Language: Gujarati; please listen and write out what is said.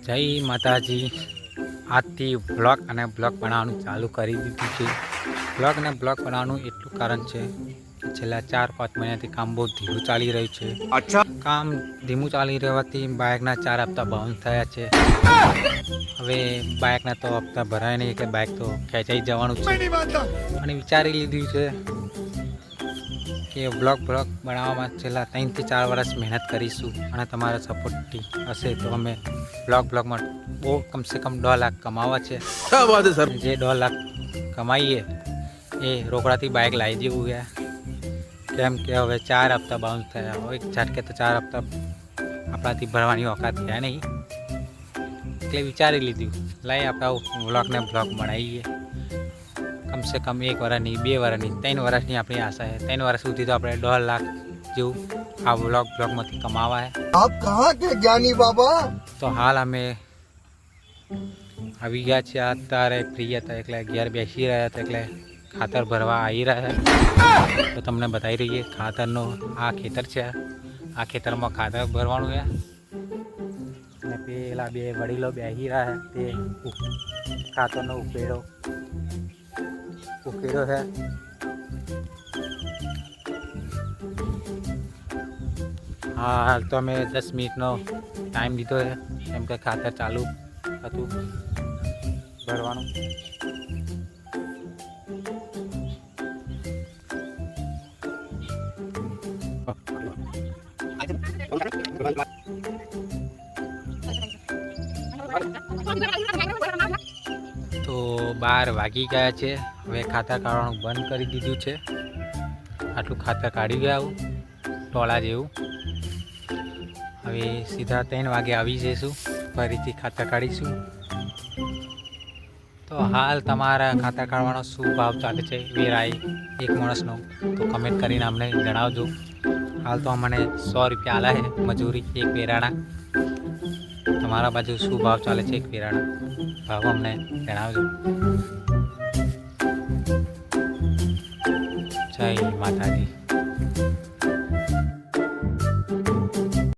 જય માતાજી। આજથી બ્લોગ અને બ્લોગ બનાવવાનું ચાલુ કરી દીધું છે। બ્લોગ અને બ્લોગ બનાવવાનું એટલું કારણ છે કે છેલ્લા 4-5 મહિનાથી કામ બહુ ધીમું ચાલી રહ્યું છે। અચ્છા, કામ ધીમું ચાલી રહેવાથી બાઇકના 4 હપ્તા બાઉન્સ થયા છે। હવે બાઇકના તો હપ્તા ભરાય નહીં એટલે બાઇક તો ખેંચાઈ જવાનું છે અને વિચારી લીધું છે કે બ્લોગ બનાવવામાં છેલ્લા 3 થી 4 વર્ષ મહેનત કરીશું અને તમારા સપોર્ટથી હશે તો અમે બ્લોગમાં બહુ કમસે કમ 2 લાખ કમાવા છે। क्या बात है सर। જે 2 લાખ કમાઈએ એ રોકડાથી બાઇક લાવી દેવું ગયા, કેમ કે હવે 4 હપ્તા બાઉન્સ થયા હોય ઝાટકે તો 4 હપ્તા આપણાથી ભરવાની ઓકાત થયા નહીં એટલે વિચારી લીધું લાઈ આપણા બ્લોગ બનાવીએ। કમસે કમ 1 વર્ષની 2 વર્ષની 3 વર્ષની આપણી આશા છે। 3 વર્ષ સુધી તો આપણે 2 લાખ જેવું આ બ્લોગમાંથી કમાવા છે। आप कहाँ के ज्ञानी बाबा। તો હાલ અમે આવી ગયા છીએ। અત્યારે ફ્રી હતા એટલે ઘેર બેસી રહ્યા હતા એટલે ખાતર ભરવા આવી રહ્યા છે। તો તમને બતાવી રહીએ ખાતરનો આ ખેતર છે। આ ખેતરમાં ખાતર ભરવાનું છે અને પેલા 2 વડીલો બેસી રહ્યા તે ખાતરનો ઉકેડો છે। હા, હાલ તો અમે 10 મિનિટનો ટાઈમ લીધો છે કેમ કે ખાતર ચાલુ હતું ભરવાનું। તો 12 વાગી ગયા છે। હવે ખાતર કાઢવાનું બંધ કરી દીધું છે। આટલું ખાતર કાઢી ગયા આવું ટોળા જેવું। હવે સીધા 3 વાગે આવી જઈશું, ફરીથી ખાતર કાઢીશું। તો હાલ તમારા ખાતર કાઢવાનો શું ભાવ ચાલે છે વેરાય એક માણસનો તો કમેન્ટ કરીને અમને જણાવજો। હાલ તો અમને 100 રૂપિયા આલા છે મજૂરી એક વેરાના। તમારા બાજુ શું ભાવ ચાલે છે એક વેરાના ભાવ અમને જણાવજો। જય માતાજી।